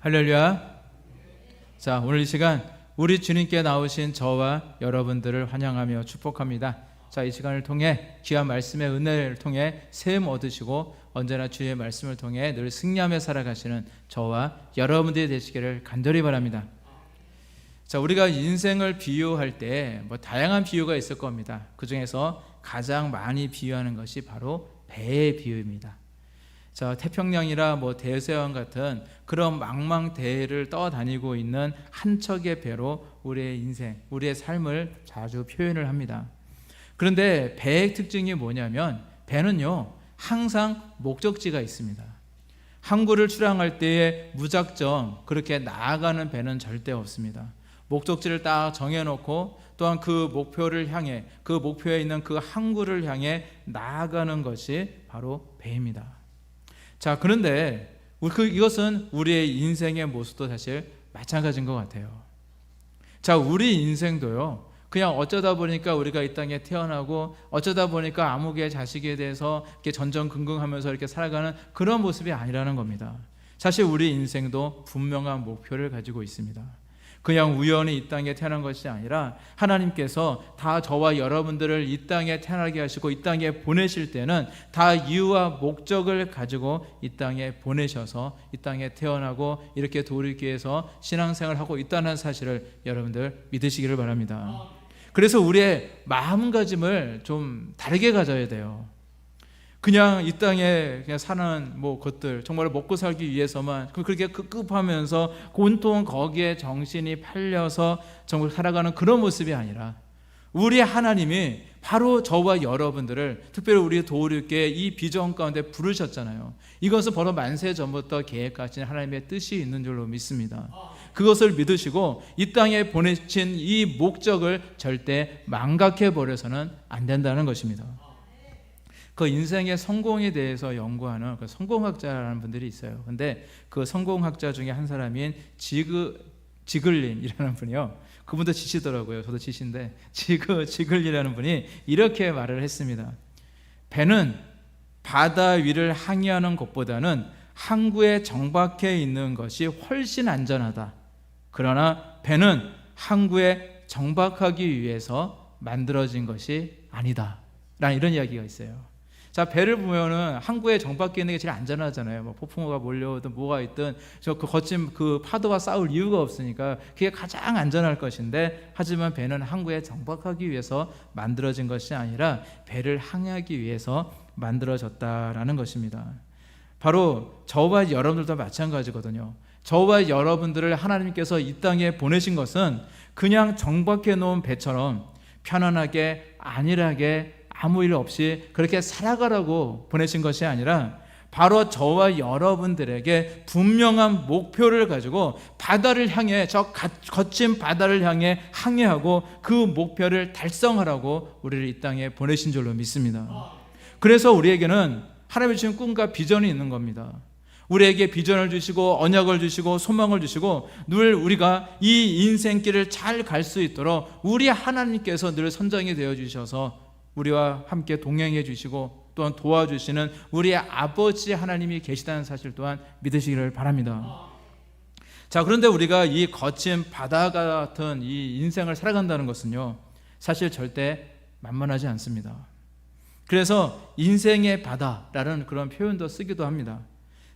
할렐루야. 자, 오늘 이 시간 우리 주님께 나오신 저와 여러분들을 환영하며 축복합니다. 자, 이 시간을 통해 귀한 말씀의 은혜를 통해 세움 얻으시고 언제나 주의 말씀을 통해 늘 승리하며 살아가시는 저와 여러분들이 되시기를 간절히 바랍니다. 자, 우리가 인생을 비유할 때 다양한 비유가 있을 겁니다. 그 중에서 가장 많이 비유하는 것이 바로 배의 비유입니다. 자, 태평양이나 대서양 같은 그런 망망대해를 떠다니고 있는 한 척의 배로 우리의 인생, 우리의 삶을 자주 표현을 합니다. 그런데 배의 특징이 뭐냐면 배는요 항상 목적지가 있습니다. 항구를 출항할 때에 무작정 그렇게 나아가는 배는 절대 없습니다. 목적지를 딱 정해놓고 또한 그 목표를 향해, 그 목표에 있는 그 항구를 향해 나아가는 것이 바로 배입니다. 자, 그런데 이것은 우리의 인생의 모습도 사실 마찬가지인 것 같아요. 자, 우리 인생도요 그냥 어쩌다 보니까 우리가 이 땅에 태어나고 어쩌다 보니까 아무개 자식에 대해서 이렇게 전전긍긍하면서 이렇게 살아가는 그런 모습이 아니라는 겁니다. 사실 우리 인생도 분명한 목표를 가지고 있습니다. 그냥 우연히 이 땅에 태어난 것이 아니라 하나님께서 다 저와 여러분들을 이 땅에 태어나게 하시고 이 땅에 보내실 때는 다 이유와 목적을 가지고 이 땅에 보내셔서 이 땅에 태어나고 이렇게 도우기 위해서 신앙생활을 하고 있다는 사실을 여러분들 믿으시기를 바랍니다. 그래서 우리의 마음가짐을 좀 다르게 가져야 돼요. 그냥 이 땅에 그냥 사는 것들 정말 먹고 살기 위해서만 그렇게 급급하면서 온통 거기에 정신이 팔려서 정말 살아가는 그런 모습이 아니라 우리 하나님이 바로 저와 여러분들을 특별히 우리 도우리께 이 비전 가운데 부르셨잖아요. 이것은 벌써 만세 전부터 계획하신 하나님의 뜻이 있는 줄로 믿습니다. 그것을 믿으시고 이 땅에 보내신 이 목적을 절대 망각해 버려서는 안 된다는 것입니다. 그 인생의 성공에 대해서 연구하는 그 성공학자라는 분들이 있어요. 근데 그 성공학자 중에 한 사람인 지글린이라는 분이요. 그분도 지시더라고요. 저도 지시인데 지글린이라는 분이 이렇게 말을 했습니다. 배는 바다 위를 항해하는 것보다는 항구에 정박해 있는 것이 훨씬 안전하다. 그러나 배는 항구에 정박하기 위해서 만들어진 것이 아니다. 라는 이런 이야기가 있어요. 자, 배를 보면은 항구에 정박해 있는 게 제일 안전하잖아요. 폭풍우가 몰려오든 뭐가 있든 그 거친 그 파도와 싸울 이유가 없으니까 그게 가장 안전할 것인데, 하지만 배는 항구에 정박하기 위해서 만들어진 것이 아니라 배를 항해하기 위해서 만들어졌다라는 것입니다. 바로 저와 여러분들도 마찬가지거든요. 저와 여러분들을 하나님께서 이 땅에 보내신 것은 그냥 정박해 놓은 배처럼 편안하게 안일하게 아무 일 없이 그렇게 살아가라고 보내신 것이 아니라 바로 저와 여러분들에게 분명한 목표를 가지고 바다를 향해, 저 거친 바다를 향해 항해하고 그 목표를 달성하라고 우리를 이 땅에 보내신 줄로 믿습니다. 그래서 우리에게는 하나님의 주신 꿈과 비전이 있는 겁니다. 우리에게 비전을 주시고 언약을 주시고 소망을 주시고 늘 우리가 이 인생길을 잘 갈 수 있도록 우리 하나님께서 늘 선장이 되어 주셔서 우리와 함께 동행해 주시고 또한 도와주시는 우리의 아버지 하나님이 계시다는 사실 또한 믿으시기를 바랍니다. 자, 그런데 우리가 이 거친 바다 같은 이 인생을 살아간다는 것은요 사실 절대 만만하지 않습니다. 그래서 인생의 바다라는 그런 표현도 쓰기도 합니다.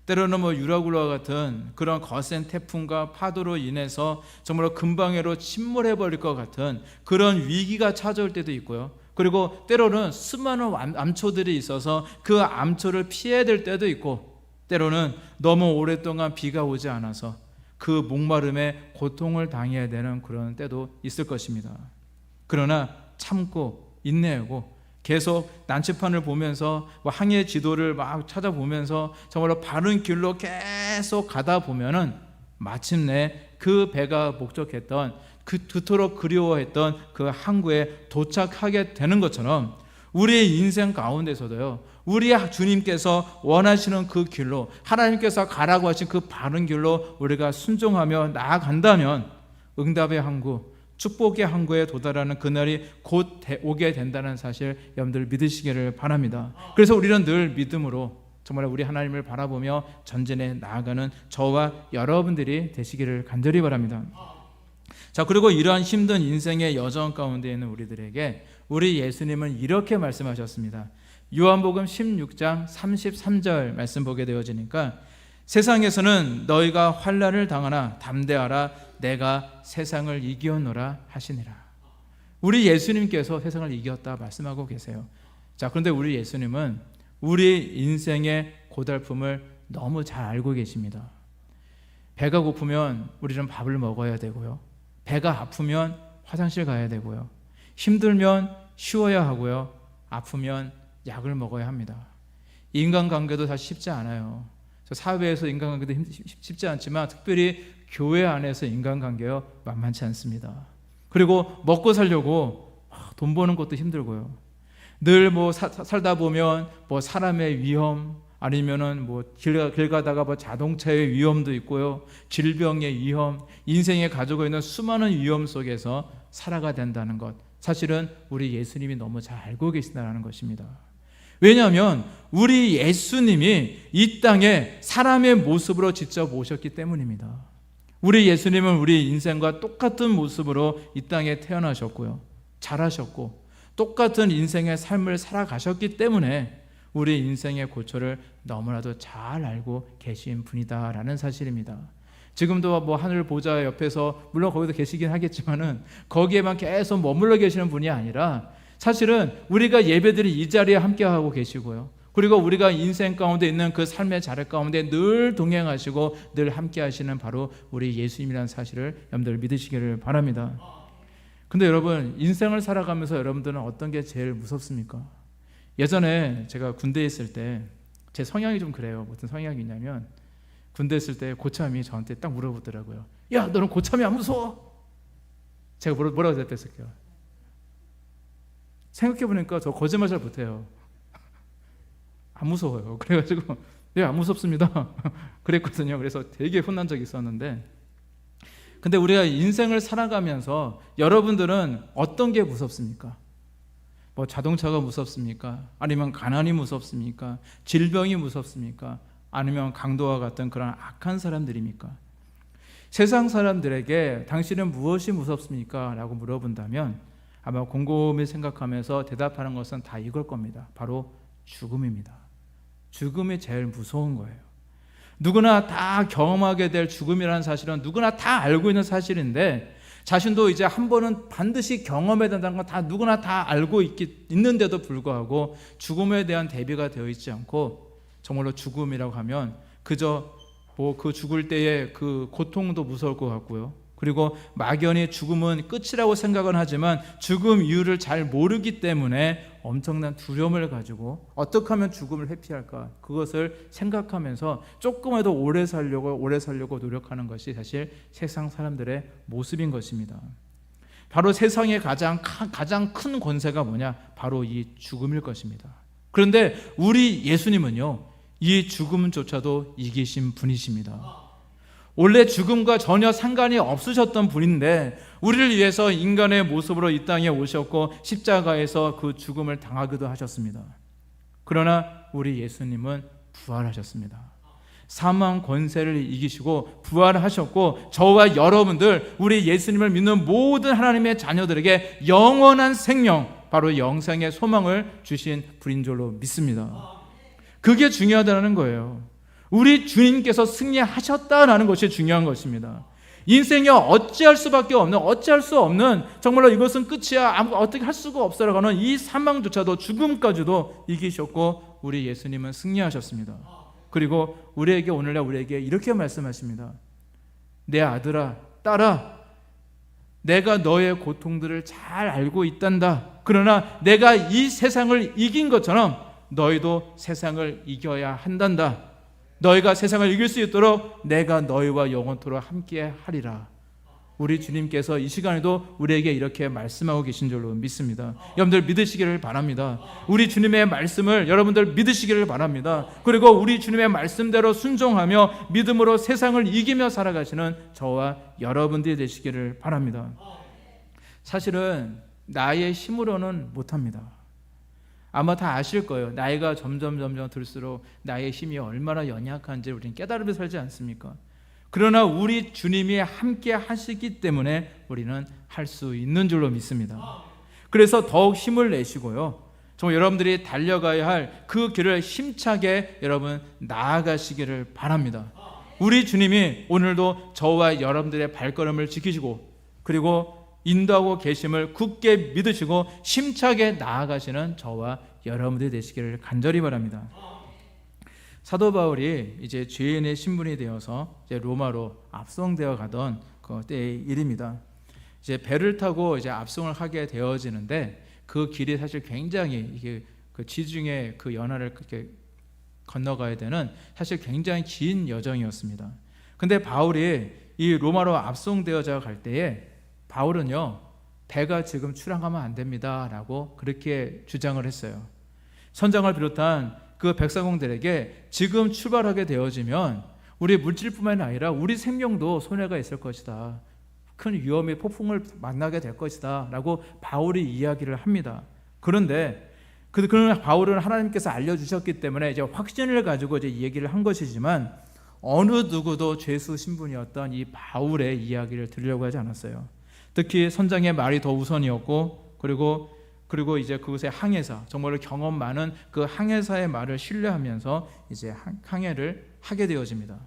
때로는 유라굴라와 같은 그런 거센 태풍과 파도로 인해서 정말로 금방으로 침몰해버릴 것 같은 그런 위기가 찾아올 때도 있고요. 그리고 때로는 수많은 암초들이 있어서 그 암초를 피해야 될 때도 있고, 때로는 너무 오랫동안 비가 오지 않아서 그 목마름에 고통을 당해야 되는 그런 때도 있을 것입니다. 그러나 참고 인내하고 계속 난치판을 보면서 항해 지도를 막 찾아보면서 정말로 바른 길로 계속 가다 보면은 마침내 그 배가 목적했던 그토록 그리워했던 그 항구에 도착하게 되는 것처럼 우리의 인생 가운데서도요 우리 주님께서 원하시는 그 길로, 하나님께서 가라고 하신 그 바른 길로 우리가 순종하며 나아간다면 응답의 항구, 축복의 항구에 도달하는 그날이 곧 오게 된다는 사실 여러분들 믿으시기를 바랍니다. 그래서 우리는 늘 믿음으로 정말 우리 하나님을 바라보며 전진해 나아가는 저와 여러분들이 되시기를 간절히 바랍니다. 자, 그리고 이러한 힘든 인생의 여정 가운데 있는 우리들에게 우리 예수님은 이렇게 말씀하셨습니다. 요한복음 16장 33절 말씀 보게 되어지니까 세상에서는 너희가 환난을 당하나 담대하라 내가 세상을 이기었노라 하시니라. 우리 예수님께서 세상을 이겼다 말씀하고 계세요. 자, 그런데 우리 예수님은 우리 인생의 고달픔을 너무 잘 알고 계십니다. 배가 고프면 우리는 밥을 먹어야 되고요. 배가 아프면 화장실 가야 되고요. 힘들면 쉬어야 하고요. 아프면 약을 먹어야 합니다. 인간관계도 사실 쉽지 않아요. 사회에서 인간관계도 쉽지 않지만 특별히 교회 안에서 인간관계요 만만치 않습니다. 그리고 먹고 살려고 돈 버는 것도 힘들고요. 늘 살다 보면 사람의 위험 아니면은 길 가다가 자동차의 위험도 있고요. 질병의 위험, 인생에 가지고 있는 수많은 위험 속에서 살아가 된다는 것. 사실은 우리 예수님이 너무 잘 알고 계신다는 것입니다. 왜냐하면 우리 예수님이 이 땅에 사람의 모습으로 직접 오셨기 때문입니다. 우리 예수님은 우리 인생과 똑같은 모습으로 이 땅에 태어나셨고요. 자라셨고 똑같은 인생의 삶을 살아가셨기 때문에 우리 인생의 고초를 너무나도 잘 알고 계신 분이다라는 사실입니다. 지금도 하늘 보좌 옆에서 물론 거기도 계시긴 하겠지만은 거기에만 계속 머물러 계시는 분이 아니라 사실은 우리가 예배드린 이 자리에 함께하고 계시고요. 그리고 우리가 인생 가운데 있는 그 삶의 자리 가운데 늘 동행하시고 늘 함께하시는 바로 우리 예수님이라는 사실을 여러분들 믿으시기를 바랍니다. 근데 여러분, 인생을 살아가면서 여러분들은 어떤 게 제일 무섭습니까? 예전에 제가 군대에 있을 때 제 성향이 좀 그래요. 어떤 성향이 있냐면 군대에 있을 때 고참이 저한테 딱 물어보더라고요. 야, 너는 고참이 안 무서워? 제가 뭐라고 대답했을게요? 생각해보니까 저 거짓말 잘 못해요. 안 무서워요. 그래가지고 네, 안 무섭습니다. 그랬거든요. 그래서 되게 혼난 적이 있었는데, 근데 우리가 인생을 살아가면서 여러분들은 어떤 게 무섭습니까? 자동차가 무섭습니까? 아니면 가난이 무섭습니까? 질병이 무섭습니까? 아니면 강도와 같은 그런 악한 사람들입니까? 세상 사람들에게 당신은 무엇이 무섭습니까? 라고 물어본다면 아마 곰곰이 생각하면서 대답하는 것은 다 이걸 겁니다. 바로 죽음입니다. 죽음이 제일 무서운 거예요. 누구나 다 경험하게 될 죽음이라는 사실은 누구나 다 알고 있는 사실인데, 자신도 이제 한 번은 반드시 경험해야 된다는 건 다 누구나 다 알고 있는데도 불구하고 죽음에 대한 대비가 되어 있지 않고, 정말로 죽음이라고 하면 그저 그 죽을 때의 그 고통도 무서울 것 같고요. 그리고 막연히 죽음은 끝이라고 생각은 하지만 죽음 이유를 잘 모르기 때문에 엄청난 두려움을 가지고 어떻게 하면 죽음을 회피할까, 그것을 생각하면서 조금이라도 오래 살려고 노력하는 것이 사실 세상 사람들의 모습인 것입니다. 바로 세상의 가장 큰 권세가 뭐냐? 바로 이 죽음일 것입니다. 그런데 우리 예수님은요, 이 죽음조차도 이기신 분이십니다. 원래 죽음과 전혀 상관이 없으셨던 분인데 우리를 위해서 인간의 모습으로 이 땅에 오셨고 십자가에서 그 죽음을 당하기도 하셨습니다. 그러나 우리 예수님은 부활하셨습니다. 사망 권세를 이기시고 부활하셨고 저와 여러분들, 우리 예수님을 믿는 모든 하나님의 자녀들에게 영원한 생명, 바로 영생의 소망을 주신 분인 줄로 믿습니다. 그게 중요하다는 거예요. 우리 주님께서 승리하셨다라는 것이 중요한 것입니다. 인생에 어찌할 수 없는 정말로 이것은 끝이야, 어떻게 할 수가 없어라고 하는 이 사망조차도, 죽음까지도 이기셨고 우리 예수님은 승리하셨습니다. 그리고 오늘날 우리에게 이렇게 말씀하십니다. 내 아들아, 딸아, 내가 너의 고통들을 잘 알고 있단다. 그러나 내가 이 세상을 이긴 것처럼 너희도 세상을 이겨야 한단다. 너희가 세상을 이길 수 있도록 내가 너희와 영원토록 함께 하리라. 우리 주님께서 이 시간에도 우리에게 이렇게 말씀하고 계신 줄로 믿습니다. 여러분들 믿으시기를 바랍니다. 우리 주님의 말씀을 여러분들 믿으시기를 바랍니다. 그리고 우리 주님의 말씀대로 순종하며 믿음으로 세상을 이기며 살아가시는 저와 여러분들이 되시기를 바랍니다. 사실은 나의 힘으로는 못합니다. 아마 다 아실 거예요. 나이가 점점 들수록 나의 힘이 얼마나 연약한지 우리는 깨달으며 살지 않습니까? 그러나 우리 주님이 함께 하시기 때문에 우리는 할 수 있는 줄로 믿습니다. 그래서 더욱 힘을 내시고요, 정말 여러분들이 달려가야 할 그 길을 힘차게 여러분 나아가시기를 바랍니다. 우리 주님이 오늘도 저와 여러분들의 발걸음을 지키시고 그리고 인도하고 계심을 굳게 믿으시고 힘차게 나아가시는 저와 여러분들이 되시기를 간절히 바랍니다. 사도 바울이 이제 죄인의 신분이 되어서 이제 로마로 압송되어 가던 그 때의 일입니다. 이제 배를 타고 이제 압송을 하게 되어지는데 그 길이 사실 굉장히 이게 그 지중해 그 연하를 그렇게 건너가야 되는 사실 굉장히 긴 여정이었습니다. 근데 바울이 이 로마로 압송되어져 갈 때에 바울은요, 배가 지금 출항하면 안 됩니다 라고 그렇게 주장을 했어요. 선장을 비롯한 그 백성들에게 지금 출발하게 되어지면 우리 물질뿐만 아니라 우리 생명도 손해가 있을 것이다, 큰 위험의 폭풍을 만나게 될 것이다 라고 바울이 이야기를 합니다. 그런데 그런 바울은 하나님께서 알려주셨기 때문에 이제 확신을 가지고 이제 얘기를 한 것이지만 어느 누구도 죄수 신분이었던 이 바울의 이야기를 들으려고 하지 않았어요. 특히 선장의 말이 더 우선이었고 그리고 이제 그곳의 항해사, 정말로 경험 많은 그 항해사의 말을 신뢰하면서 이제 항해를 하게 되어집니다.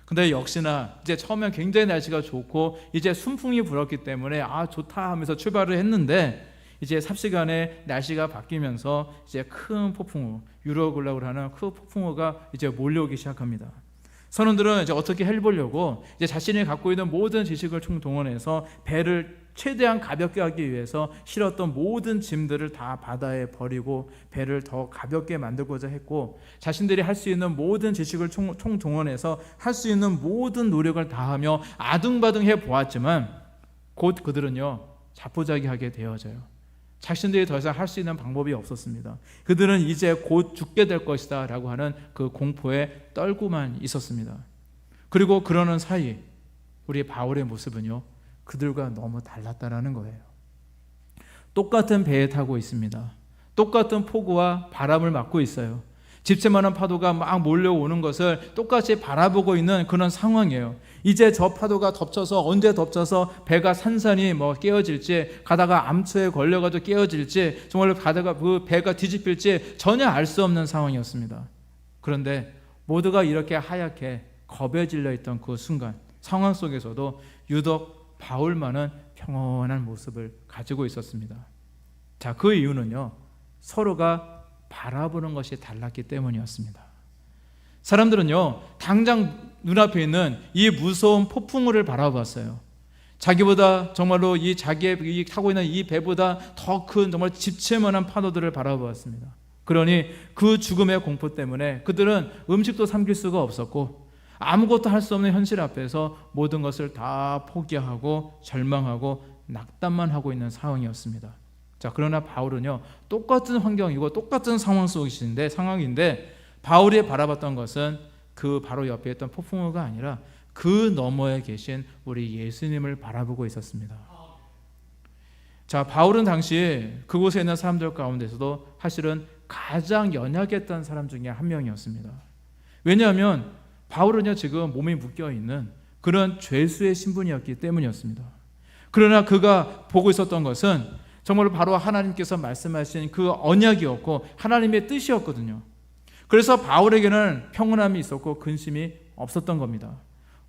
근데 역시나 이제 처음엔 굉장히 날씨가 좋고 이제 순풍이 불었기 때문에 좋다 하면서 출발을 했는데 이제 삽시간에 날씨가 바뀌면서 이제 큰 폭풍우, 유로글락을 하는 큰 폭풍우가 이제 몰려오기 시작합니다. 선원들은 이제 어떻게 해보려고 이제 자신이 갖고 있는 모든 지식을 총동원해서 배를 최대한 가볍게 하기 위해서 실었던 모든 짐들을 다 바다에 버리고 배를 더 가볍게 만들고자 했고, 자신들이 할 수 있는 모든 지식을 총동원해서 할 수 있는 모든 노력을 다하며 아둥바둥해 보았지만 곧 그들은요 자포자기하게 되어져요. 자신들이 더 이상 할 수 있는 방법이 없었습니다. 그들은 이제 곧 죽게 될 것이다 라고 하는 그 공포에 떨고만 있었습니다. 그리고 그러는 사이 우리 바울의 모습은요 그들과 너무 달랐다라는 거예요. 똑같은 배에 타고 있습니다. 똑같은 폭우와 바람을 맞고 있어요. 집채만한 파도가 막 몰려오는 것을 똑같이 바라보고 있는 그런 상황이에요. 이제 저 파도가 덮쳐서 언제 덮쳐서 배가 산산이 깨어질지, 가다가 암초에 걸려가지고 깨어질지, 정말로 가다가 그 배가 뒤집힐지 전혀 알 수 없는 상황이었습니다. 그런데 모두가 이렇게 하얗게 겁에 질려 있던 그 순간 상황 속에서도 유독 바울만은 평온한 모습을 가지고 있었습니다. 자, 그 이유는요 서로가 바라보는 것이 달랐기 때문이었습니다. 사람들은요 당장 눈앞에 있는 이 무서운 폭풍우를 바라봤어요. 자기보다 정말로 자기의 타고 있는 이 배보다 더 큰 정말 집채만한 파도들을 바라보았습니다. 그러니 그 죽음의 공포 때문에 그들은 음식도 삼킬 수가 없었고 아무것도 할 수 없는 현실 앞에서 모든 것을 다 포기하고 절망하고 낙담만 하고 있는 상황이었습니다. 자, 그러나 바울은요 똑같은 환경이고 똑같은 상황인데 바울이 바라봤던 것은 그 바로 옆에 있던 폭풍우가 아니라 그 너머에 계신 우리 예수님을 바라보고 있었습니다. 자, 바울은 당시 그곳에 있는 사람들 가운데서도 사실은 가장 연약했던 사람 중에 한 명이었습니다. 왜냐하면 바울은요 지금 몸이 묶여있는 그런 죄수의 신분이었기 때문이었습니다. 그러나 그가 보고 있었던 것은 정말로 바로 하나님께서 말씀하신 그 언약이었고 하나님의 뜻이었거든요. 그래서 바울에게는 평온함이 있었고 근심이 없었던 겁니다.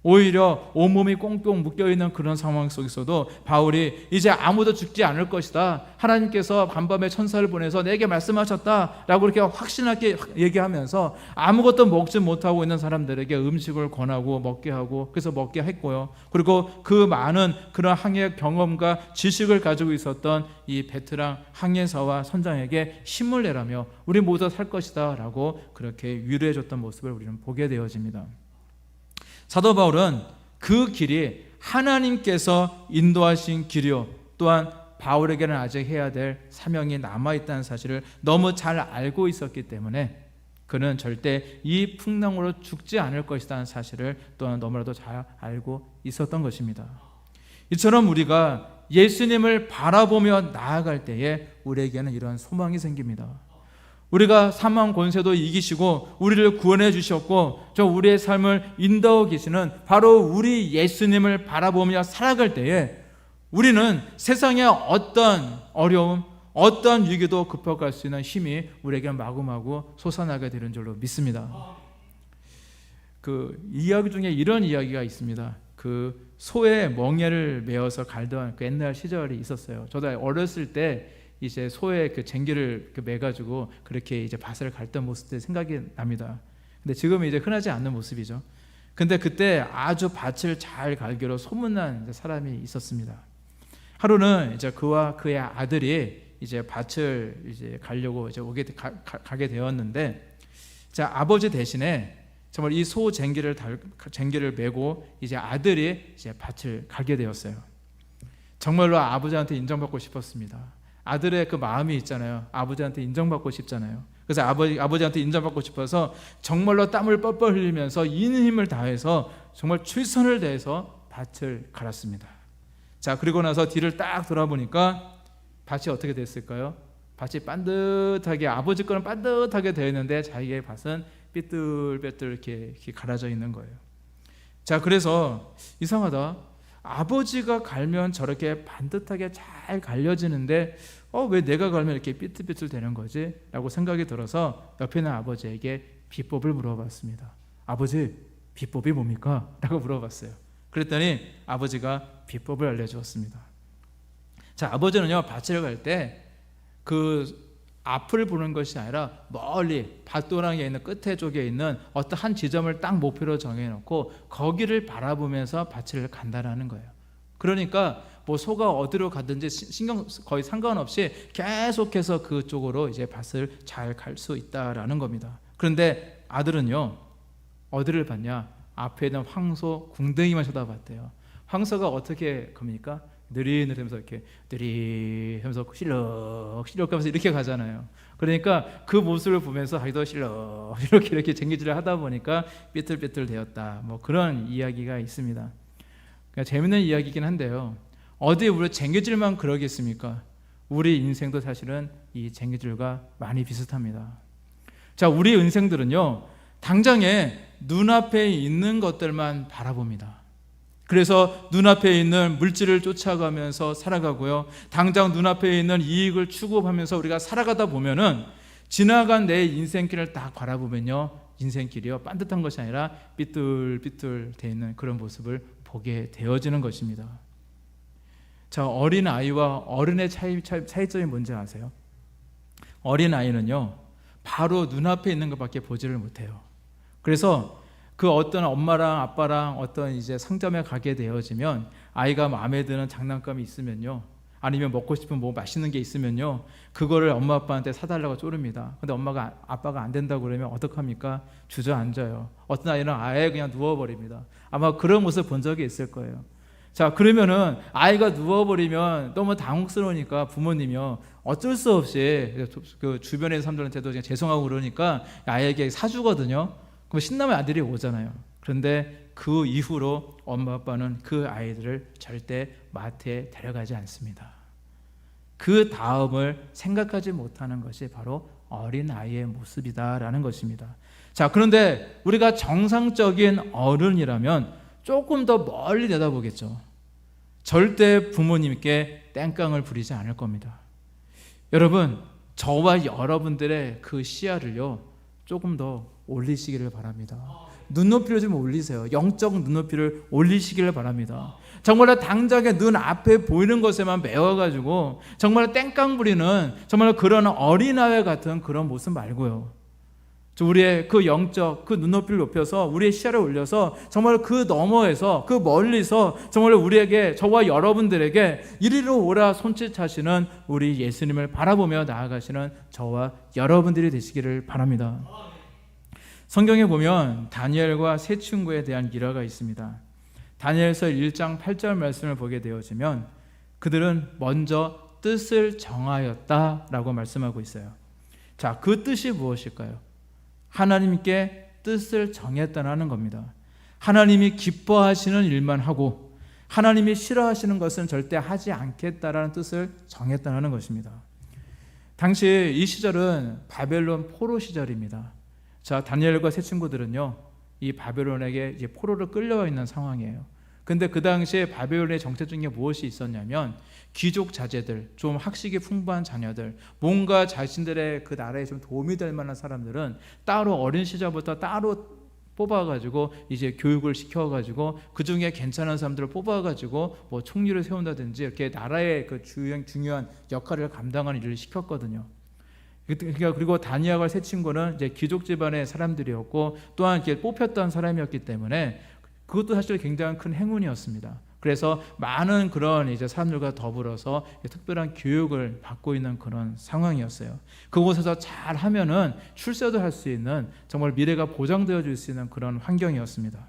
오히려 온몸이 꽁꽁 묶여있는 그런 상황 속에서도 바울이 이제 아무도 죽지 않을 것이다, 하나님께서 간밤에 천사를 보내서 내게 말씀하셨다 라고 이렇게 확신하게 얘기하면서 아무것도 먹지 못하고 있는 사람들에게 음식을 권하고 먹게 하고, 그래서 먹게 했고요. 그리고 그 많은 그런 항해 경험과 지식을 가지고 있었던 이 베테랑 항해사와 선장에게 힘을 내라며 우리 모두 살 것이다 라고 그렇게 위로해 줬던 모습을 우리는 보게 되어집니다. 사도 바울은 그 길이 하나님께서 인도하신 길이요 또한 바울에게는 아직 해야 될 사명이 남아있다는 사실을 너무 잘 알고 있었기 때문에 그는 절대 이 풍랑으로 죽지 않을 것이라는 사실을 또한 너무나도 잘 알고 있었던 것입니다. 이처럼 우리가 예수님을 바라보며 나아갈 때에 우리에게는 이런 소망이 생깁니다. 우리가 사망 권세도 이기시고 우리를 구원해 주셨고 저 우리의 삶을 인도하고 계시는 바로 우리 예수님을 바라보며 살아갈 때에 우리는 세상의 어떤 어려움, 어떤 위기도 극복할 수 있는 힘이 우리에게 마구마구 솟아나게 되는 줄로 믿습니다. 그 이야기 중에 이런 이야기가 있습니다. 그 소에 멍에를 메어서 갈던 그 옛날 시절이 있었어요. 저도 어렸을 때 이제 소에 그 쟁기를 매가지고 그렇게 이제 밭을 갈던 모습들이 생각이 납니다. 근데 지금은 이제 흔하지 않는 모습이죠. 근데 그때 아주 밭을 잘 갈기로 소문난 사람이 있었습니다. 하루는 이제 그와 그의 아들이 이제 밭을 이제 가려고 이제 가게 되었는데, 자 아버지 대신에 정말 이 소 쟁기를 메고 이제 아들이 이제 밭을 가게 되었어요. 정말로 아버지한테 인정받고 싶었습니다. 아들의 그 마음이 있잖아요. 아버지한테 인정받고 싶잖아요. 그래서 아버지한테 인정받고 싶어서 정말로 땀을 뻘뻘 흘리면서 있는 힘을 다해서 정말 최선을 다해서 밭을 갈았습니다. 자 그리고 나서 뒤를 딱 돌아보니까 밭이 어떻게 됐을까요? 밭이 반듯하게, 아버지 거는 반듯하게 되어 있는데 자기의 밭은 삐뚤빼뚤 이렇게 갈아져 있는 거예요. 자 그래서 이상하다, 아버지가 갈면 저렇게 반듯하게 잘 갈려지는데 왜 내가 갈면 이렇게 삐뚤삐뚤 되는 거지? 라고 생각이 들어서 옆에 있는 아버지에게 비법을 물어봤습니다. 아버지, 비법이 뭡니까? 라고 물어봤어요. 그랬더니 아버지가 비법을 알려주었습니다. 자 아버지는요, 밭을 갈 때 그 앞을 보는 것이 아니라 멀리 밭도랑에 있는 끝에 쪽에 있는 어떤 한 지점을 딱 목표로 정해놓고 거기를 바라보면서 밭을 간다라는 거예요. 그러니까 뭐 소가 어디로 가든지 신경 거의 상관없이 계속해서 그쪽으로 이제 밭을 잘 갈 수 있다라는 겁니다. 그런데 아들은요, 어디를 봤냐? 앞에 있는 황소 궁뎅이만 쳐다봤대요. 황소가 어떻게 갑니까? 느릿느릿하면서 이렇게 느릿하면서 실럭실럭 하면서 이렇게 가잖아요. 그러니까 그 모습을 보면서 자기도 실럭 이렇게 쟁기질을 하다 보니까 삐뚤삐뚤 되었다, 뭐 그런 이야기가 있습니다. 그러니까 재밌는 이야기이긴 한데요, 어디 우리 쟁기질만 그러겠습니까? 우리 인생도 사실은 이 쟁기질과 많이 비슷합니다. 자 우리 인생들은요, 당장에 눈앞에 있는 것들만 바라봅니다. 그래서 눈앞에 있는 물질을 쫓아가면서 살아가고요, 당장 눈앞에 있는 이익을 추구하면서 우리가 살아가다 보면은 지나간 내 인생길을 딱 바라보면요, 인생길이요 반듯한 것이 아니라 삐뚤삐뚤 되어 있는 그런 모습을 보게 되어지는 것입니다. 자 어린 아이와 어른의 차이점이 뭔지 아세요? 어린 아이는요 바로 눈앞에 있는 것밖에 보지를 못해요. 그래서 그 어떤 엄마랑 아빠랑 어떤 이제 상점에 가게 되어지면 아이가 마음에 드는 장난감이 있으면요, 아니면 먹고 싶은 뭐 맛있는 게 있으면요, 그거를 엄마 아빠한테 사달라고 쪼릅니다. 근데 아빠가 안 된다고 그러면 어떡합니까? 주저앉아요. 어떤 아이는 아예 그냥 누워버립니다. 아마 그런 모습 본 적이 있을 거예요. 자 그러면은 아이가 누워버리면 너무 당혹스러우니까 부모님이요 어쩔 수 없이 그 주변의 사람들한테도 그냥 죄송하고 그러니까 아이에게 사주거든요. 그럼 신나면 아들이 오잖아요. 그런데 그 이후로 엄마 아빠는 그 아이들을 절대 마트에 데려가지 않습니다. 그 다음을 생각하지 못하는 것이 바로 어린 아이의 모습이다라는 것입니다. 자 그런데 우리가 정상적인 어른이라면 조금 더 멀리 내다보겠죠. 절대 부모님께 땡깡을 부리지 않을 겁니다. 여러분, 저와 여러분들의 그 시야를요 조금 더 올리시기를 바랍니다. 눈높이를 좀 올리세요. 영적 눈높이를 올리시기를 바랍니다. 정말 당장에 눈 앞에 보이는 것에만 매워가지고 정말 땡깡 부리는 정말 그런 어린아이 같은 그런 모습 말고요, 우리의 그 영적 그 눈높이를 높여서 우리의 시야를 올려서 정말 그 너머에서 그 멀리서 정말 우리에게, 저와 여러분들에게 이리로 오라 손짓하시는 우리 예수님을 바라보며 나아가시는 저와 여러분들이 되시기를 바랍니다. 성경에 보면 다니엘과 세 친구에 대한 일화가 있습니다. 다니엘서 1장 8절 말씀을 보게 되어지면 그들은 먼저 뜻을 정하였다라고 말씀하고 있어요. 자, 그 뜻이 무엇일까요? 하나님께 뜻을 정했다는 겁니다. 하나님이 기뻐하시는 일만 하고 하나님이 싫어하시는 것은 절대 하지 않겠다라는 뜻을 정했다는 것입니다. 당시 이 시절은 바벨론 포로 시절입니다. 자, 다니엘과 세 친구들은요, 이 바벨론에게 이제 포로로 끌려와 있는 상황이에요. 근데 그 당시에 바벨론의 정책 중에 무엇이 있었냐면, 귀족 자제들, 좀 학식이 풍부한 자녀들, 뭔가 자신들의 그 나라에 좀 도움이 될 만한 사람들은 따로 어린 시절부터 따로 뽑아가지고 이제 교육을 시켜가지고 그 중에 괜찮은 사람들을 뽑아가지고 뭐 총리를 세운다든지 이렇게 나라의 그 중요한 역할을 감당하는 일을 시켰거든요. 그리고 다니엘과 세 친구는 이제 귀족 집안의 사람들이었고 또한 이렇게 뽑혔던 사람이었기 때문에 그것도 사실 굉장히 큰 행운이었습니다. 그래서 많은 그런 이제 사람들과 더불어서 특별한 교육을 받고 있는 그런 상황이었어요. 그곳에서 잘 하면은 출세도 할 수 있는, 정말 미래가 보장되어 줄 수 있는 그런 환경이었습니다.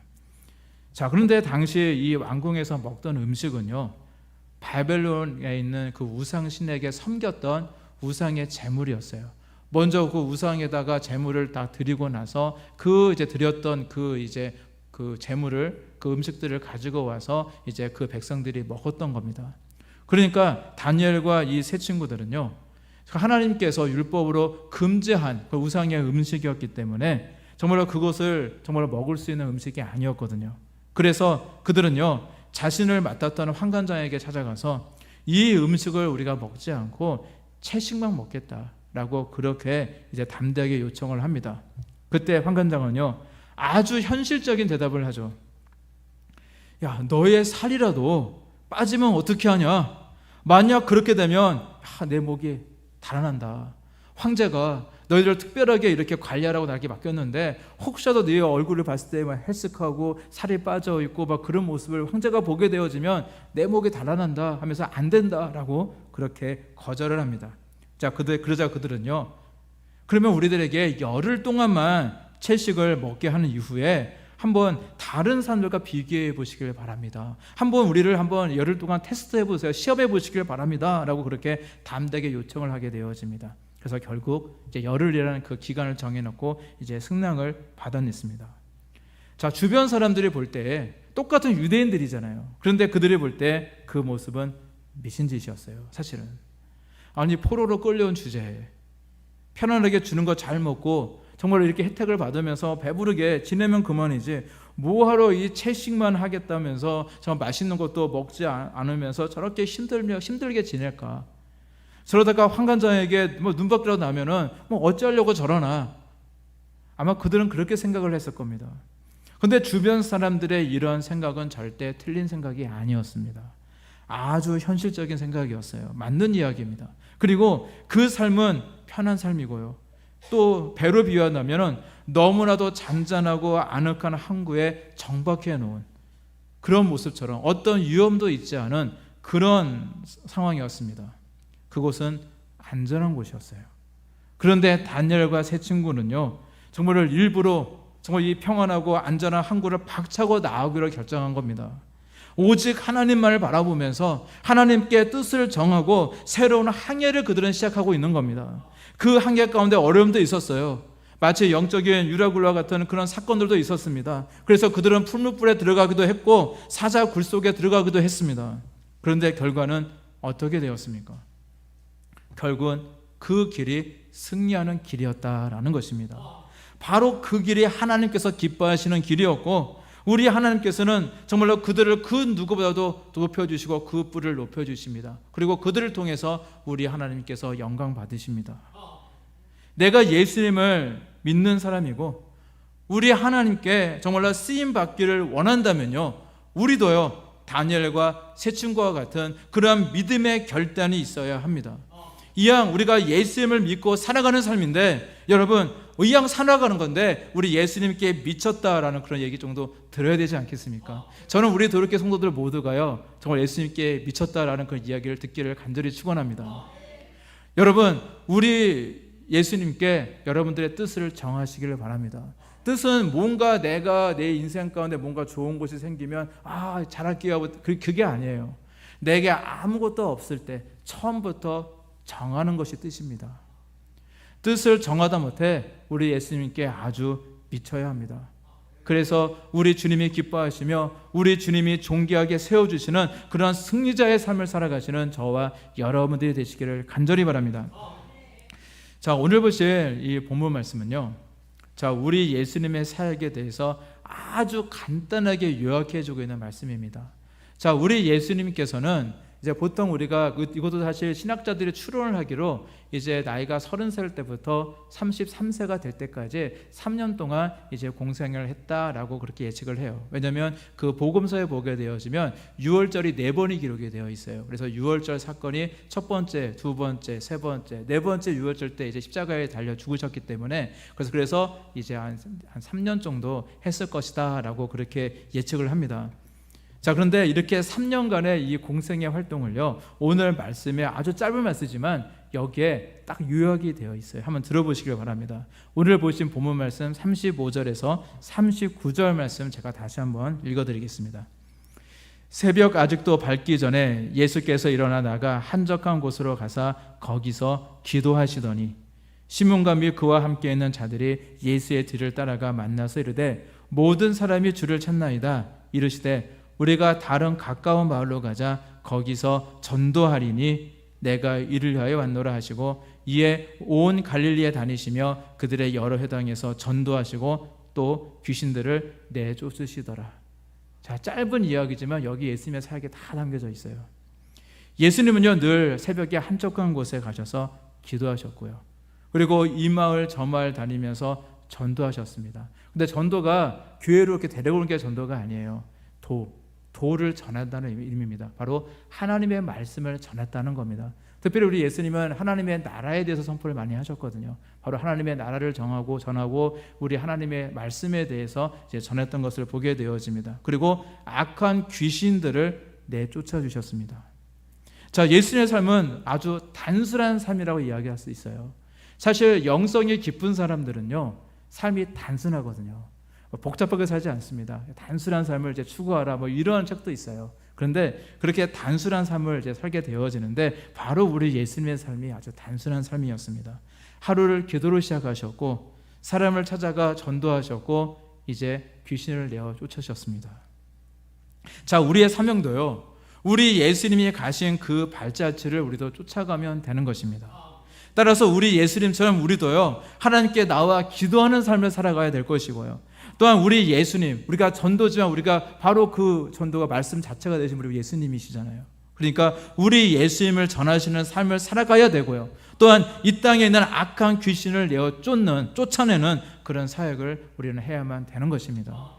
자, 그런데 당시 이 왕궁에서 먹던 음식은요, 바벨론에 있는 그 우상 신에게 섬겼던 우상의 제물이었어요. 먼저 그 우상에다가 제물을 다 드리고 나서 그 이제 드렸던 그 제물을, 그 음식들을 가지고 와서 이제 그 백성들이 먹었던 겁니다. 그러니까 다니엘과 이 세 친구들은요, 하나님께서 율법으로 금지한 그 우상의 음식이었기 때문에 정말로 그것을 정말로 먹을 수 있는 음식이 아니었거든요. 그래서 그들은요, 자신을 맡았던 환관장에게 찾아가서 이 음식을 우리가 먹지 않고 채식만 먹겠다라고 그렇게 이제 담대하게 요청을 합니다. 그때 환관장은요, 아주 현실적인 대답을 하죠. 야, 너의 살이라도 빠지면 어떻게 하냐? 만약 그렇게 되면 내 목이 달아난다. 황제가 너희들 특별하게 이렇게 관리하라고 나에게 맡겼는데 혹시라도 네 얼굴을 봤을 때 막 헬쓱하고 살이 빠져 있고 막 그런 모습을 황제가 보게 되어지면 내 목이 달아난다 하면서 안 된다라고 그렇게 거절을 합니다. 자, 그러자 그들은요, 그러면 우리들에게 열흘 동안만 채식을 먹게 하는 이후에 한번 다른 사람들과 비교해 보시길 바랍니다. 한번 우리를 한번 열흘 동안 테스트해 보세요. 시험해 보시길 바랍니다. 라고 그렇게 담대하게 요청을 하게 되어집니다. 그래서 결국 이제 열흘이라는 그 기간을 정해놓고 이제 승낙을 받아냈습니다. 자, 주변 사람들이 볼 때 똑같은 유대인들이잖아요. 그런데 그들이 볼 때 그 모습은 미친 짓이었어요. 사실은. 아니, 포로로 끌려온 주제에 편안하게 주는 거 잘 먹고 정말 이렇게 혜택을 받으면서 배부르게 지내면 그만이지, 뭐하러 이 채식만 하겠다면서 정말 맛있는 것도 먹지 않으면서 저렇게 힘들게 지낼까? 저러다가 환관장에게 뭐 눈밖이라도 나면은 뭐 어찌하려고 저러나? 아마 그들은 그렇게 생각을 했을 겁니다. 근데 주변 사람들의 이런 생각은 절대 틀린 생각이 아니었습니다. 아주 현실적인 생각이었어요. 맞는 이야기입니다. 그리고 그 삶은 편한 삶이고요, 또 배로 비유한다면 너무나도 잔잔하고 아늑한 항구에 정박해 놓은 그런 모습처럼 어떤 위험도 있지 않은 그런 상황이었습니다. 그곳은 안전한 곳이었어요. 그런데 다니엘과 세 친구는요, 정말 일부러 정말 이 평안하고 안전한 항구를 박차고 나오기로 결정한 겁니다. 오직 하나님만을 바라보면서 하나님께 뜻을 정하고 새로운 항해를 그들은 시작하고 있는 겁니다. 그 항해 가운데 어려움도 있었어요. 마치 영적인 유라굴라 같은 그런 사건들도 있었습니다. 그래서 그들은 풀무불에 들어가기도 했고 사자 굴 속에 들어가기도 했습니다. 그런데 결과는 어떻게 되었습니까? 결국은 그 길이 승리하는 길이었다라는 것입니다. 바로 그 길이 하나님께서 기뻐하시는 길이었고, 우리 하나님께서는 정말로 그들을 그 누구보다도 높여주시고 그 뿔을 높여주십니다. 그리고 그들을 통해서 우리 하나님께서 영광 받으십니다. 내가 예수님을 믿는 사람이고 우리 하나님께 정말로 쓰임 받기를 원한다면요, 우리도요 다니엘과 세 친구와 같은 그러한 믿음의 결단이 있어야 합니다. 이왕 우리가 예수님을 믿고 살아가는 삶인데, 여러분 이왕 살아가는 건데 우리 예수님께 미쳤다라는 그런 얘기 정도 들어야 되지 않겠습니까? 저는 우리 도르게 성도들 모두가요 정말 예수님께 미쳤다라는 그런 이야기를 듣기를 간절히 축원합니다. 여러분, 우리 예수님께 여러분들의 뜻을 정하시기를 바랍니다. 뜻은 뭔가 내가 내 인생 가운데 뭔가 좋은 것이 생기면 잘할게요, 그게 아니에요. 내게 아무것도 없을 때 처음부터 정하는 것이 뜻입니다. 뜻을 정하다 못해 우리 예수님께 아주 미쳐야 합니다. 그래서 우리 주님이 기뻐하시며 우리 주님이 존귀하게 세워주시는 그런 승리자의 삶을 살아가시는 저와 여러분들이 되시기를 간절히 바랍니다. 자, 오늘 보실 이 본문 말씀은요, 자, 우리 예수님의 사역에 대해서 아주 간단하게 요약해 주고 있는 말씀입니다. 자, 우리 예수님께서는 이제 보통 우리가 이것도 사실 신학자들이 추론을 하기로 이제 나이가 30살 때부터 33세가 될 때까지 3년 동안 이제 공생을 했다라고 그렇게 예측을 해요. 왜냐하면 그 복음서에 보게 되어지면 유월절이 4번이 기록이 되어 있어요. 그래서 유월절 사건이 첫 번째, 두 번째, 세 번째, 네 번째 유월절 때 이제 십자가에 달려 죽으셨기 때문에 그래서 이제 한 3년 정도 했을 것이다라고 그렇게 예측을 합니다. 자, 그런데 이렇게 3년간의 이 공생의 활동을요, 오늘 말씀에 아주 짧은 말씀이지만 여기에 딱 요약이 되어 있어요. 한번 들어보시길 바랍니다. 오늘 보신 본문 말씀 35절에서 39절 말씀 제가 다시 한번 읽어드리겠습니다. 새벽 아직도 밝기 전에 예수께서 일어나 나가 한적한 곳으로 가사 거기서 기도하시더니 시몬과 및 그와 함께 있는 자들이 예수의 뒤를 따라가 만나서 이르되 모든 사람이 주를 찾나이다. 이르시되 우리가 다른 가까운 마을로 가자. 거기서 전도하리니 내가 이를 위하여 왔노라 하시고 이에 온 갈릴리에 다니시며 그들의 여러 회당에서 전도하시고 또 귀신들을 내쫓으시더라. 자, 짧은 이야기지만 여기 예수님의 사역이 다 담겨져 있어요. 예수님은요, 늘 새벽에 한적한 곳에 가셔서 기도하셨고요. 그리고 이 마을 저 마을 다니면서 전도하셨습니다. 근데 전도가 교회로 이렇게 데려오는 게 전도가 아니에요. 도를 전한다는 의미입니다. 바로 하나님의 말씀을 전했다는 겁니다. 특별히 우리 예수님은 하나님의 나라에 대해서 선포를 많이 하셨거든요. 바로 하나님의 나라를 전하고 우리 하나님의 말씀에 대해서 이제 전했던 것을 보게 되어집니다. 그리고 악한 귀신들을 내쫓아 주셨습니다. 자, 예수님의 삶은 아주 단순한 삶이라고 이야기할 수 있어요. 사실 영성이 깊은 사람들은요, 삶이 단순하거든요. 복잡하게 살지 않습니다. 단순한 삶을 이제 추구하라, 이런 책도 있어요. 그런데 그렇게 단순한 삶을 이제 살게 되어지는데 바로 우리 예수님의 삶이 아주 단순한 삶이었습니다. 하루를 기도로 시작하셨고 사람을 찾아가 전도하셨고 이제 귀신을 내어 쫓으셨습니다. 자, 우리의 사명도요, 우리 예수님이 가신 그 발자취를 우리도 쫓아가면 되는 것입니다. 따라서 우리 예수님처럼 우리도요, 하나님께 나와 기도하는 삶을 살아가야 될 것이고요. 또한 우리 예수님, 우리가 전도지만 우리가 바로 그 전도가 말씀 자체가 되신 우리 예수님이시잖아요. 그러니까 우리 예수님을 전하시는 삶을 살아가야 되고요. 또한 이 땅에 있는 악한 귀신을 내어 쫓아내는 그런 사역을 우리는 해야만 되는 것입니다.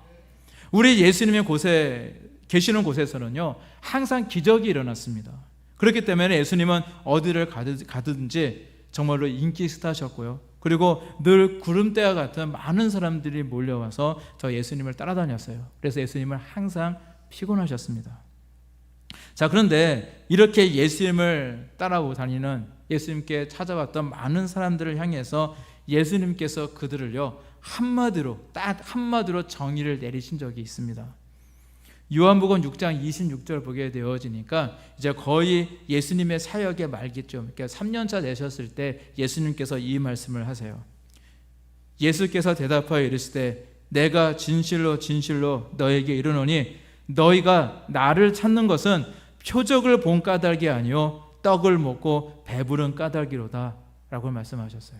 우리 예수님의 곳에 계시는 곳에서는요, 항상 기적이 일어났습니다. 그렇기 때문에 예수님은 어디를 가든지 정말로 인기 스타셨고요. 그리고 늘 구름대와 같은 많은 사람들이 몰려와서 저 예수님을 따라다녔어요. 그래서 예수님을 항상 피곤하셨습니다. 자, 그런데 이렇게 예수님을 따라오고 다니는 예수님께 찾아왔던 많은 사람들을 향해서 예수님께서 그들을요, 딱 한마디로 정의를 내리신 적이 있습니다. 요한복음 6장 26절 보게 되어지니까 이제 거의 예수님의 사역의 말기쯤, 그러니까 3년차 되셨을 때 예수님께서 이 말씀을 하세요. 예수께서 대답하여 이르시되 내가 진실로 진실로 너에게 이르노니 너희가 나를 찾는 것은 표적을 본 까닭이 아니요 떡을 먹고 배부른 까닭이로다 라고 말씀하셨어요.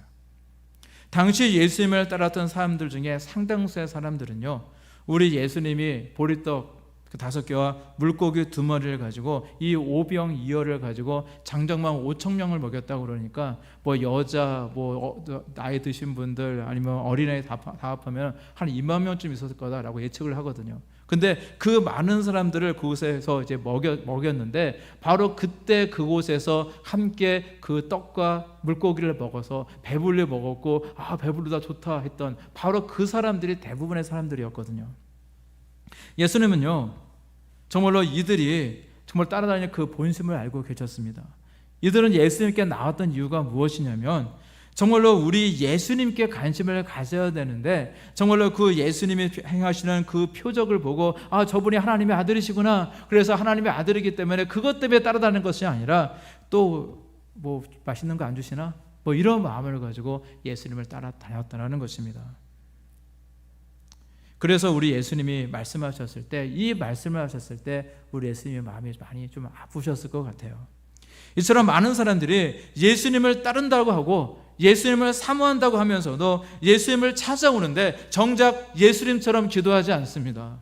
당시 예수님을 따랐던 사람들 중에 상당수의 사람들은요, 우리 예수님이 보리떡 5개와 물고기 2마리를 가지고 이 오병 이어를 가지고 장정만 5,000명을 먹였다고 그러니까 여자 나이 드신 분들 아니면 어린아이 다 합하면 한 2만 명쯤 있었을 거다라고 예측을 하거든요. 근데 그 많은 사람들을 그곳에서 이제 먹였는데 바로 그때 그곳에서 함께 그 떡과 물고기를 먹어서 배불리 먹었고 배부르다 좋다 했던 바로 그 사람들이 대부분의 사람들이었거든요. 예수님은요, 정말로 이들이 정말 따라다니는 그 본심을 알고 계셨습니다. 이들은 예수님께 나왔던 이유가 무엇이냐면 정말로 우리 예수님께 관심을 가져야 되는데 정말로 그 예수님이 행하시는 그 표적을 보고 저분이 하나님의 아들이시구나, 그래서 하나님의 아들이기 때문에 그것 때문에 따라다니는 것이 아니라 또 맛있는 거 안 주시나? 이런 마음을 가지고 예수님을 따라다녔다는 것입니다. 그래서 우리 예수님이 말씀하셨을 때, 이 말씀을 하셨을 때 우리 예수님의 마음이 많이 좀 아프셨을 것 같아요. 이처럼 많은 사람들이 예수님을 따른다고 하고 예수님을 사모한다고 하면서도 예수님을 찾아오는데 정작 예수님처럼 기도하지 않습니다.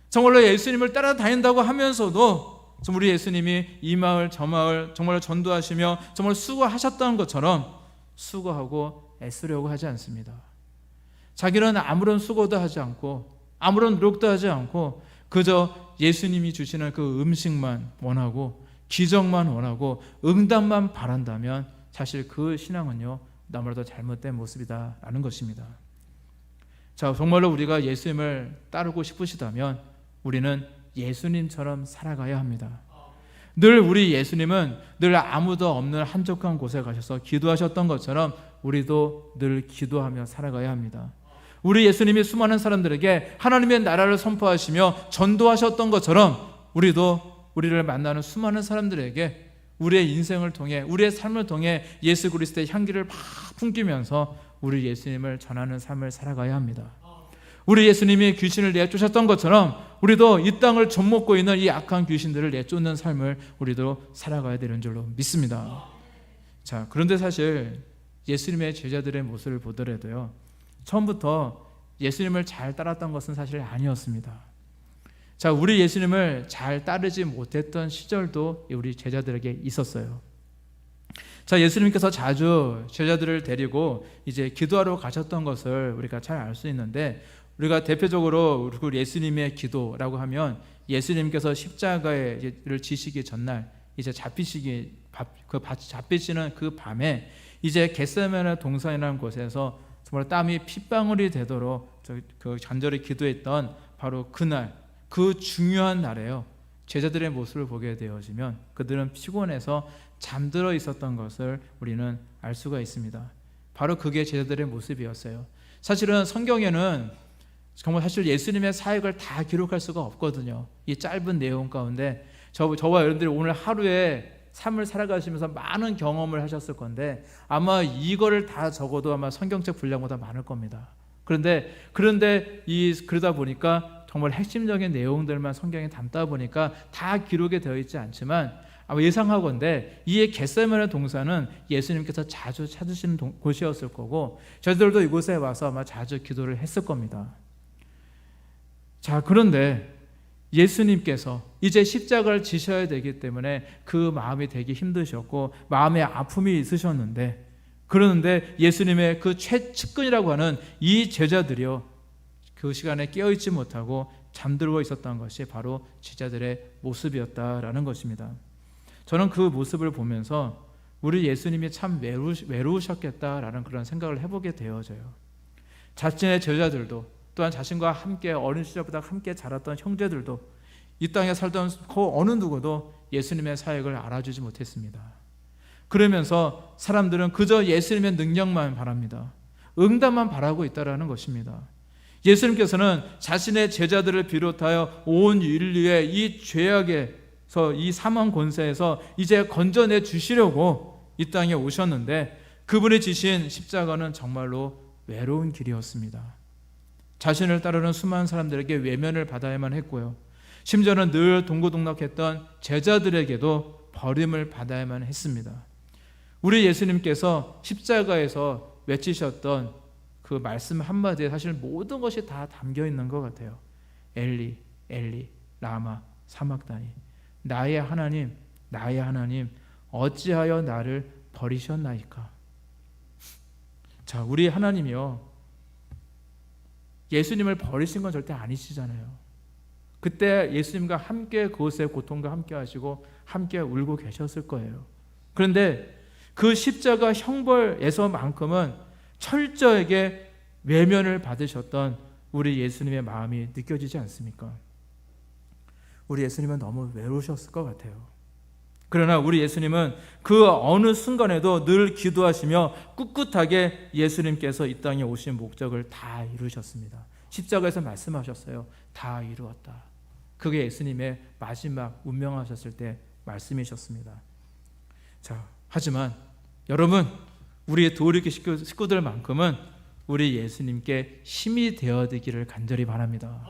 정말로 예수님을 따라다닌다고 하면서도 우리 예수님이 이 마을 저 마을 정말 전도하시며 정말 수고하셨던 것처럼 수고하고 애쓰려고 하지 않습니다. 자기는 아무런 수고도 하지 않고 아무런 노력도 하지 않고 그저 예수님이 주시는 그 음식만 원하고 기적만 원하고 응답만 바란다면 사실 그 신앙은요 너무나도 잘못된 모습이다라는 것입니다. 자, 정말로 우리가 예수님을 따르고 싶으시다면 우리는 예수님처럼 살아가야 합니다. 늘 우리 예수님은 늘 아무도 없는 한적한 곳에 가셔서 기도하셨던 것처럼 우리도 늘 기도하며 살아가야 합니다. 우리 예수님이 수많은 사람들에게 하나님의 나라를 선포하시며 전도하셨던 것처럼 우리도 우리를 만나는 수많은 사람들에게 우리의 인생을 통해 우리의 삶을 통해 예수 그리스도의 향기를 막 풍기면서 우리 예수님을 전하는 삶을 살아가야 합니다. 우리 예수님이 귀신을 내쫓으셨던 것처럼 우리도 이 땅을 좀먹고 있는 이 악한 귀신들을 내쫓는 삶을 우리도 살아가야 되는 줄로 믿습니다. 자, 그런데 사실 예수님의 제자들의 모습을 보더라도요 처음부터 예수님을 잘 따랐던 것은 사실 아니었습니다. 자, 우리 예수님을 잘 따르지 못했던 시절도 우리 제자들에게 있었어요. 자, 예수님께서 자주 제자들을 데리고 이제 기도하러 가셨던 것을 우리가 잘 알 수 있는데 우리가 대표적으로 예수님의 기도라고 하면 예수님께서 십자가를 지시기 전날 이제 잡히시는 그 밤에 이제 겟세마네 동산이라는 곳에서 정말 땀이 핏방울이 되도록 그 간절히 기도했던 바로 그날 그 중요한 날에요. 제자들의 모습을 보게 되어지면 그들은 피곤해서 잠들어 있었던 것을 우리는 알 수가 있습니다. 바로 그게 제자들의 모습이었어요. 사실은 성경에는 정말 사실 예수님의 사역을 다 기록할 수가 없거든요. 이 짧은 내용 가운데 저와 여러분들이 오늘 하루에 삶을 살아가시면서 많은 경험을 하셨을 건데 아마 이거를 다 적어도 아마 성경책 분량보다 많을 겁니다. 그런데 그러다 보니까 정말 핵심적인 내용들만 성경에 담다 보니까 다 기록이 되어 있지 않지만 아마 예상하건대 이 겟세마네 동산은 예수님께서 자주 찾으시는 곳이었을 거고 저희들도 이곳에 와서 아마 자주 기도를 했을 겁니다. 자, 그런데 예수님께서 이제 십자가를 지셔야 되기 때문에 그 마음이 되게 힘드셨고 마음에 아픔이 있으셨는데 그러는데 예수님의 그 최측근이라고 하는 이 제자들이요 그 시간에 깨어있지 못하고 잠들고 있었던 것이 바로 제자들의 모습이었다라는 것입니다. 저는 그 모습을 보면서 우리 예수님이 참 외로우셨겠다라는 그런 생각을 해보게 되어져요. 자신의 제자들도 또한 자신과 함께 어린 시절보다 함께 자랐던 형제들도 이 땅에 살던 그 어느 누구도 예수님의 사역을 알아주지 못했습니다. 그러면서 사람들은 그저 예수님의 능력만 바랍니다. 응답만 바라고 있다라는 것입니다. 예수님께서는 자신의 제자들을 비롯하여 온 인류의 이 죄악에서 이 사망 권세에서 이제 건져내 주시려고 이 땅에 오셨는데 그분이 지신 십자가는 정말로 외로운 길이었습니다. 자신을 따르는 수많은 사람들에게 외면을 받아야만 했고요. 심지어는 늘 동고동락했던 제자들에게도 버림을 받아야만 했습니다. 우리 예수님께서 십자가에서 외치셨던 그 말씀 한마디에 사실 모든 것이 다 담겨 있는 것 같아요. 엘리, 엘리, 라마, 사막다니. 나의 하나님, 나의 하나님, 어찌하여 나를 버리셨나이까. 자, 우리 하나님이요. 예수님을 버리신 건 절대 아니시잖아요. 그때 예수님과 함께 그곳의 고통과 함께 하시고 함께 울고 계셨을 거예요. 그런데 그 십자가 형벌에서만큼은 철저하게 외면을 받으셨던 우리 예수님의 마음이 느껴지지 않습니까? 우리 예수님은 너무 외로우셨을 것 같아요. 그러나 우리 예수님은 그 어느 순간에도 늘 기도하시며 꿋꿋하게 예수님께서 이 땅에 오신 목적을 다 이루셨습니다. 십자가에서 말씀하셨어요. 다 이루었다. 그게 예수님의 마지막 운명하셨을 때 말씀이셨습니다. 자, 하지만 여러분, 우리의 도우리교 식구들만큼은 우리 예수님께 힘이 되어드기를 간절히 바랍니다.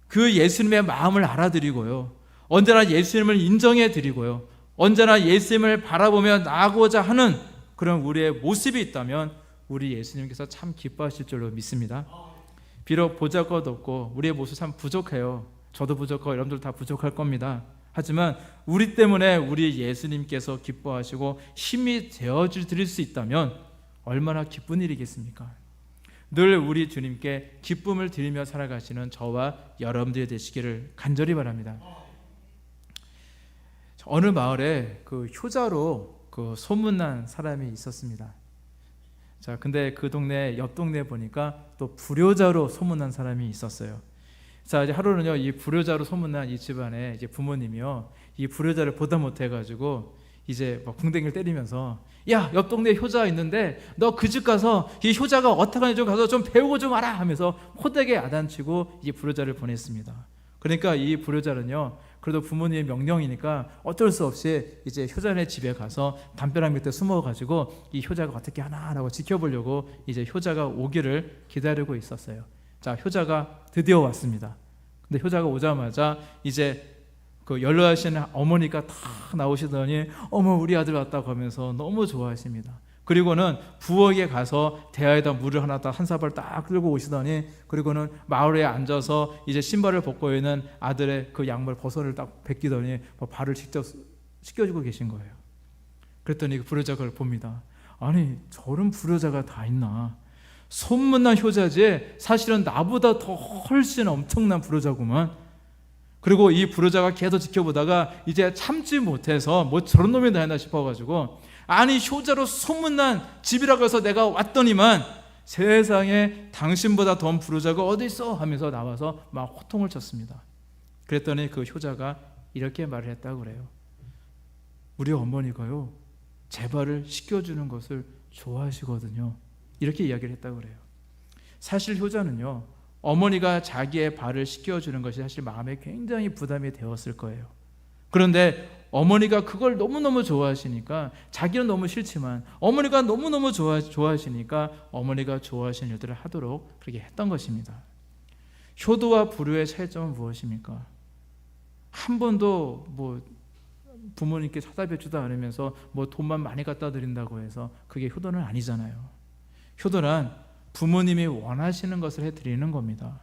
그 예수님의 마음을 알아드리고요, 언제나 예수님을 인정해 드리고요, 언제나 예수님을 바라보며 나아가고자 하는 그런 우리의 모습이 있다면 우리 예수님께서 참 기뻐하실 줄로 믿습니다. 비록 보잘것 없고 우리의 모습 참 부족해요. 저도 부족하고 여러분들 다 부족할 겁니다. 하지만 우리 때문에 우리 예수님께서 기뻐하시고 힘이 되어드릴 수 있다면 얼마나 기쁜 일이겠습니까? 늘 우리 주님께 기쁨을 드리며 살아가시는 저와 여러분들이 되시기를 간절히 바랍니다. 어느 마을에 그 효자로 그 소문난 사람이 있었습니다. 자, 근데 그 동네 옆 동네에 보니까 또 불효자로 소문난 사람이 있었어요. 자, 이제 하루는요, 이 불효자로 소문난 이 집안에 이제 부모님이요, 이 불효자를 보다 못해가지고 이제 막 궁뎅이를 때리면서, 야, 옆 동네에 효자 있는데 너 그 집 가서 이 효자가 어떻게 하는지 좀 가서 좀 배우고 좀 와라 하면서 호되게 야단치고 이 불효자를 보냈습니다. 그러니까 이 불효자는요, 그래도 부모님의 명령이니까 어쩔 수 없이 이제 효자네 집에 가서 담벼락 밑에 숨어가지고 이 효자가 어떻게 하나라고 지켜보려고 이제 효자가 오기를 기다리고 있었어요. 자, 효자가 드디어 왔습니다. 근데 효자가 오자마자 이제 그 연로하신 어머니가 다 나오시더니 어머 우리 아들 왔다고 하면서 너무 좋아하십니다. 그리고는 부엌에 가서 대야에다 물을 하나 딱 한 사발 딱 들고 오시더니 그리고는 마을에 앉아서 이제 신발을 벗고 있는 아들의 그 양말 버선을 딱 벗기더니 발을 직접 씻겨주고 계신 거예요. 그랬더니 그 불효자가 그걸 봅니다. 아니 저런 불효자가 다 있나? 소문난 효자지 사실은 나보다 더 훨씬 엄청난 불효자구만. 그리고 이 불효자가 계속 지켜보다가 이제 참지 못해서 뭐 저런 놈이 다 했나 싶어가지고 아니 효자로 소문난 집이라고 해서 내가 왔더니만 세상에 당신보다 더 불효자가 어디 있어 하면서 나와서 막 호통을 쳤습니다. 그랬더니 그 효자가 이렇게 말을 했다고 그래요. 우리 어머니가요 제 발을 씻겨주는 것을 좋아하시거든요. 이렇게 이야기를 했다고 그래요. 사실 효자는요 어머니가 자기의 발을 씻겨주는 것이 사실 마음에 굉장히 부담이 되었을 거예요. 그런데 어머니가 그걸 너무너무 좋아하시니까 자기는 너무 싫지만 어머니가 너무너무 좋아하시니까 어머니가 좋아하시는 일들을 하도록 그렇게 했던 것입니다. 효도와 불효의 차이점은 무엇입니까? 한 번도 뭐 부모님께 찾아뵙지도 않으면서 뭐 돈만 많이 갖다 드린다고 해서 그게 효도는 아니잖아요. 효도란 부모님이 원하시는 것을 해드리는 겁니다.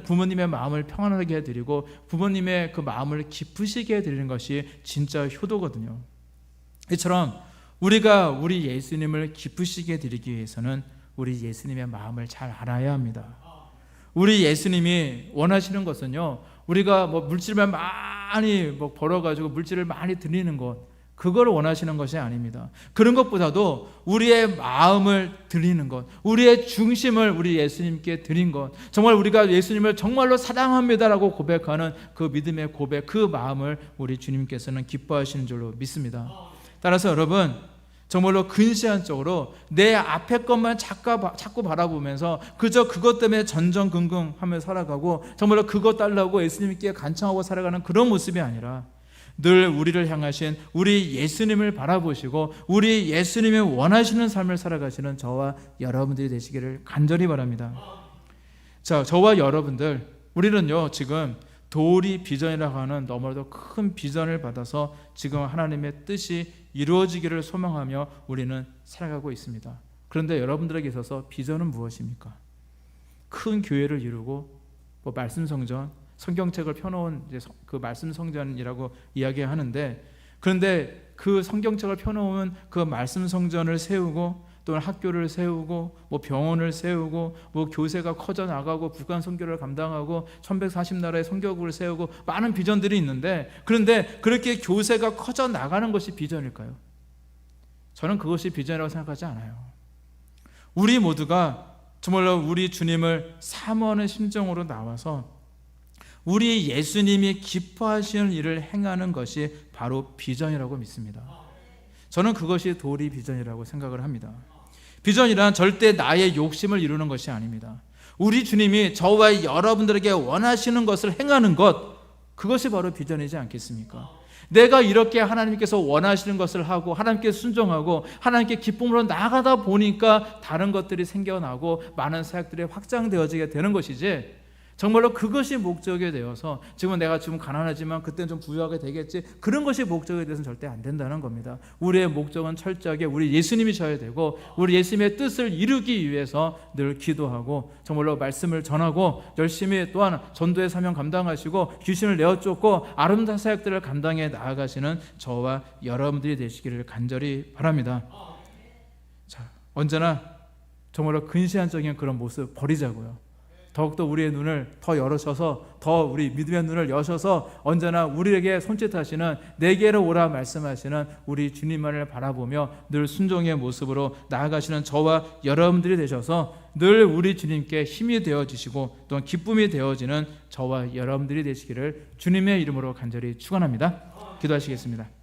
부모님의 마음을 평안하게 해드리고 부모님의 그 마음을 기쁘시게 해드리는 것이 진짜 효도거든요. 이처럼 우리가 우리 예수님을 기쁘시게 해드리기 위해서는 우리 예수님의 마음을 잘 알아야 합니다. 우리 예수님이 원하시는 것은요 우리가 뭐 물질을 많이 벌어가지고 물질을 많이 드리는 것 그걸 원하시는 것이 아닙니다. 그런 것보다도 우리의 마음을 드리는 것, 우리의 중심을 우리 예수님께 드린 것, 정말 우리가 예수님을 정말로 사랑합니다라고 고백하는 그 믿음의 고백, 그 마음을 우리 주님께서는 기뻐하시는 줄로 믿습니다. 따라서 여러분 정말로 근시안적으로 내 앞의 것만 자꾸 바라보면서 그저 그것 때문에 전전긍긍하며 살아가고 정말로 그것 달라고 예수님께 간청하고 살아가는 그런 모습이 아니라 늘 우리를 향하신 우리 예수님을 바라보시고 우리 예수님이 원하시는 삶을 살아가시는 저와 여러분들이 되시기를 간절히 바랍니다. 자, 저와 여러분들 우리는요 지금 도리 비전이라고 하는 너무나도 큰 비전을 받아서 지금 하나님의 뜻이 이루어지기를 소망하며 우리는 살아가고 있습니다. 그런데 여러분들에게 있어서 비전은 무엇입니까? 큰 교회를 이루고 뭐 말씀 성전 성경책을 펴놓은 그 말씀 성전이라고 이야기하는데 그런데 그 성경책을 펴놓은 그 말씀 성전을 세우고 또는 학교를 세우고 뭐 병원을 세우고 뭐 교세가 커져 나가고 북한 선교를 감당하고 1140나라의 선교국을 세우고 많은 비전들이 있는데 그런데 그렇게 교세가 커져 나가는 것이 비전일까요? 저는 그것이 비전이라고 생각하지 않아요. 우리 모두가 정말로 우리 주님을 사모하는 심정으로 나와서 우리 예수님이 기뻐하시는 일을 행하는 것이 바로 비전이라고 믿습니다. 저는 그것이 도리 비전이라고 생각을 합니다. 비전이란 절대 나의 욕심을 이루는 것이 아닙니다. 우리 주님이 저와 여러분들에게 원하시는 것을 행하는 것, 그것이 바로 비전이지 않겠습니까? 내가 이렇게 하나님께서 원하시는 것을 하고 하나님께 순종하고 하나님께 기쁨으로 나아가다 보니까 다른 것들이 생겨나고 많은 사역들이 확장되어지게 되는 것이지 정말로 그것이 목적이 되어서 지금은 내가 지금 가난하지만 그때는 좀 부유하게 되겠지, 그런 것이 목적이 되어서는 절대 안 된다는 겁니다. 우리의 목적은 철저하게 우리 예수님이셔야 되고 우리 예수님의 뜻을 이루기 위해서 늘 기도하고 정말로 말씀을 전하고 열심히 또한 전도의 사명 감당하시고 귀신을 내어쫓고 아름다운 사역들을 감당해 나아가시는 저와 여러분들이 되시기를 간절히 바랍니다. 자, 언제나 정말로 근시안적인 그런 모습 버리자고요. 더욱더 우리의 눈을 더 열으셔서 더 우리 믿음의 눈을 여셔서 언제나 우리에게 손짓하시는 내게로 오라 말씀하시는 우리 주님만을 바라보며 늘 순종의 모습으로 나아가시는 저와 여러분들이 되셔서 늘 우리 주님께 힘이 되어지시고 또한 기쁨이 되어지는 저와 여러분들이 되시기를 주님의 이름으로 간절히 축원합니다. 기도하시겠습니다.